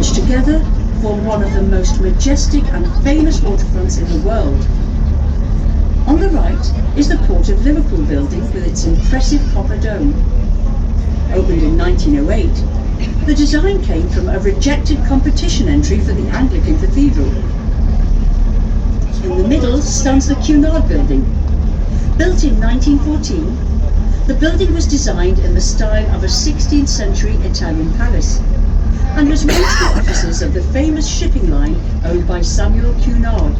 which together form one of the most majestic and famous waterfronts in the world. On the right is the Port of Liverpool building with its impressive copper dome. Opened in 1908, the design came from a rejected competition entry for the Anglican Cathedral. In the middle stands the Cunard building. Built in 1914, the building was designed in the style of a 16th century Italian palace and was once the offices of the famous shipping line owned by Samuel Cunard,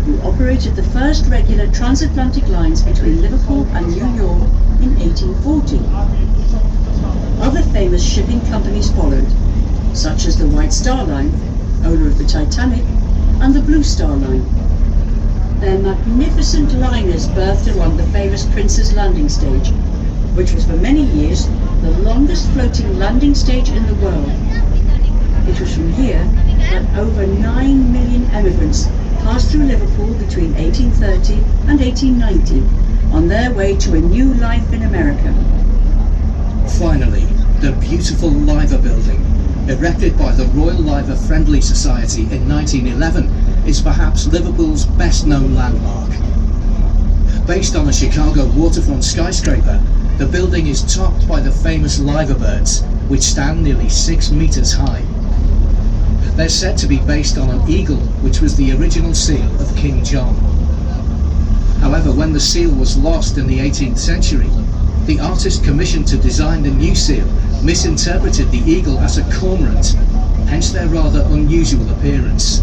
who operated the first regular transatlantic lines between Liverpool and New York in 1840. Other famous shipping companies followed, such as the White Star Line, owner of the Titanic, and the Blue Star Line. Their magnificent liners berthed along the famous Prince's Landing Stage, which was for many years the longest floating landing stage in the world. It was from here that over 9 million emigrants passed through Liverpool between 1830 and 1890 on their way to a new life in America. Finally, the beautiful Liver building, erected by the Royal Liver Friendly Society in 1911, is perhaps Liverpool's best-known landmark. Based on a Chicago waterfront skyscraper, the building is topped by the famous liver birds, which stand nearly 6 meters high. They're said to be based on an eagle, which was the original seal of King John. However, when the seal was lost in the 18th century, the artist commissioned to design the new seal misinterpreted the eagle as a cormorant, hence their rather unusual appearance.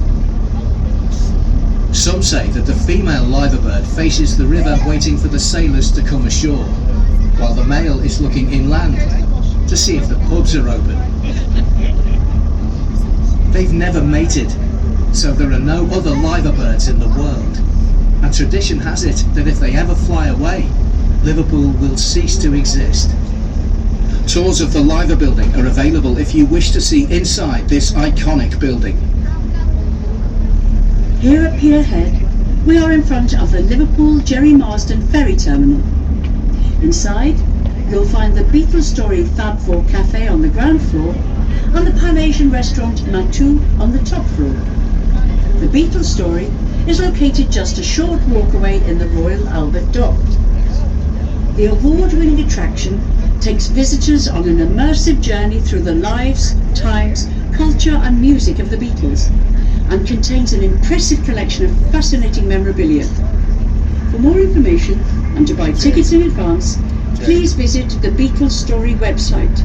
Some say that the female liver bird faces the river waiting for the sailors to come ashore, while the male is looking inland to see if the pubs are open. They've never mated, so there are no other liver birds in the world, and tradition has it that if they ever fly away, Liverpool will cease to exist. Tours of the Liver building are available if you wish to see inside this iconic building. Here at Pier Head, we are in front of the Liverpool Jerry Marsden Ferry Terminal. Inside, you'll find the Beatles Story Fab Four Cafe on the ground floor and the Pan-Asian restaurant Matu on the top floor. The Beatles Story is located just a short walk away in the Royal Albert Dock. The award-winning attraction takes visitors on an immersive journey through the lives, times, culture and music of the Beatles, and contains an impressive collection of fascinating memorabilia. For more information and to buy tickets in advance, please visit the Beatles Story website.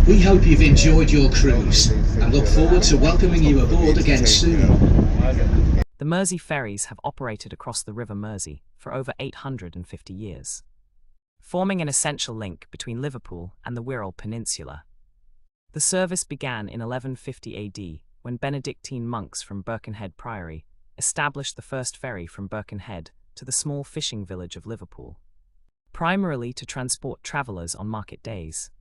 We hope you've enjoyed your cruise and look forward to welcoming you aboard again soon. The Mersey Ferries have operated across the River Mersey for over 850 years, forming an essential link between Liverpool and the Wirral Peninsula. The service began in 1150 AD when Benedictine monks from Birkenhead Priory established the first ferry from Birkenhead to the small fishing village of Liverpool, primarily to transport travellers on market days.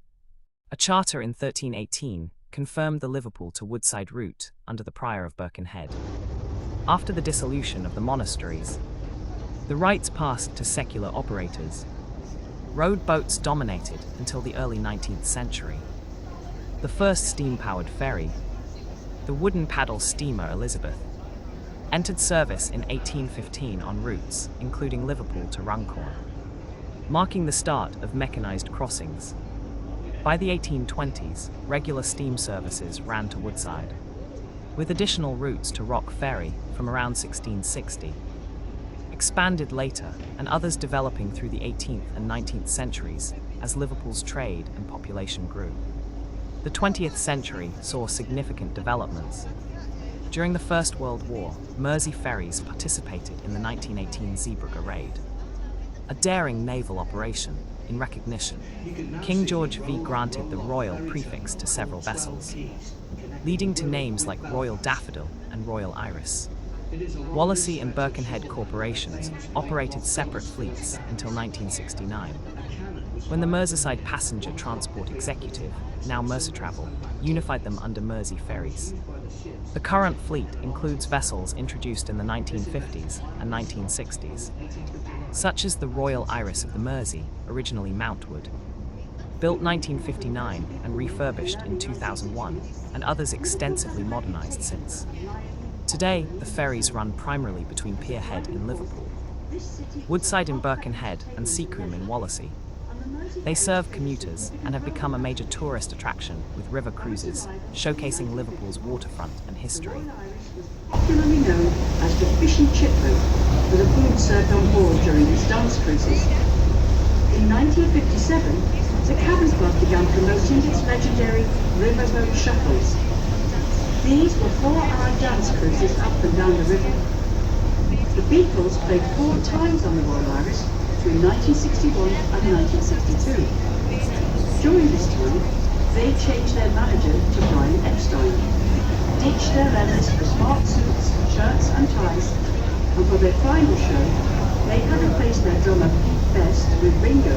A charter in 1318 confirmed the Liverpool to Woodside route under the Prior of Birkenhead. After the dissolution of the monasteries, the rights passed to secular operators. Rowed boats dominated until the early 19th century. The first steam-powered ferry, the wooden paddle steamer Elizabeth, entered service in 1815 on routes including Liverpool to Runcorn, marking the start of mechanised crossings. By the 1820s, regular steam services ran to Woodside, with additional routes to Rock Ferry from around 1660, expanded later and others developing through the 18th and 19th centuries as Liverpool's trade and population grew. The 20th century saw significant developments. During the First World War, Mersey Ferries participated in the 1918 Zeebrugge raid, a daring naval operation. In recognition, King George V granted the Royal prefix to several vessels, leading to names like Royal Daffodil and Royal Iris. Wallasey and Birkenhead corporations operated separate fleets until 1969, when the Merseyside Passenger Transport Executive, now Merseytravel, unified them under Mersey Ferries. The current fleet includes vessels introduced in the 1950s and 1960s, such as the Royal Iris of the Mersey, originally Mountwood, built 1959 and refurbished in 2001, and others extensively modernised since. Today, the ferries run primarily between Pierhead in Liverpool, Woodside in Birkenhead, and Seacombe in Wallasey. They serve commuters and have become a major tourist attraction with river cruises, showcasing Liverpool's waterfront and history. Popularly known as the fishing chip boat, with a food served on board during its dance cruises. In 1957, the Cabin Club began promoting its legendary riverboat shuttles. These were 4-hour dance cruises up and down the river. The Beatles played 4 times on the Royal Iris between 1961 and 1962. During this time, they changed their manager to Brian Epstein, ditched their leathers for smart suits, shirts and ties, and for their final show, they had replaced their drummer Pete Best with Ringo.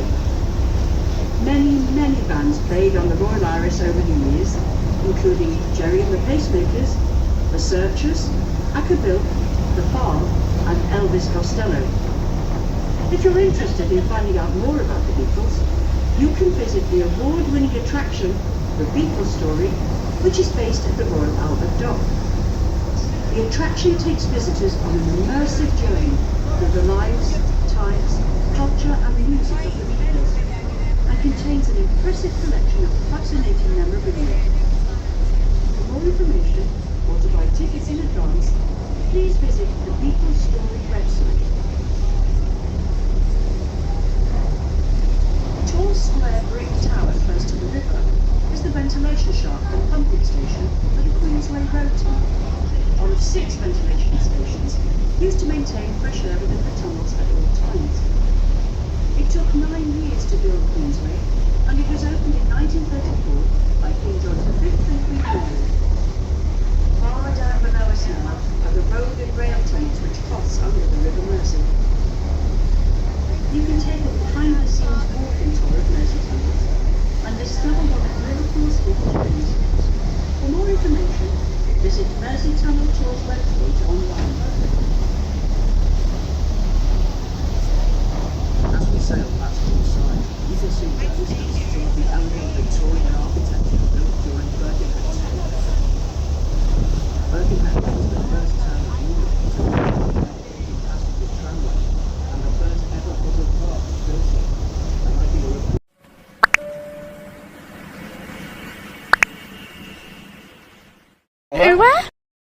Many bands played on the Royal Iris over the years, including Jerry and the Pacemakers, The Searchers, Accabill, The Farm, and Elvis Costello. If you're interested in finding out more about the Beatles, you can visit the award-winning attraction, The Beatles Story, which is based at the Royal Albert Dock. The attraction takes visitors on an immersive journey through the lives, times, culture and music of the Beatles, and contains an impressive collection of fascinating memorabilia. For more information, or to buy tickets in advance, please visit the Beatles Story website. A tall square brick tower close to the river is the ventilation shaft and pumping station for the Queensway Road Tunnel, one of 6 ventilation stations used to maintain fresh air within the tunnels at all times. It took 9 years to build Queensway, and it was opened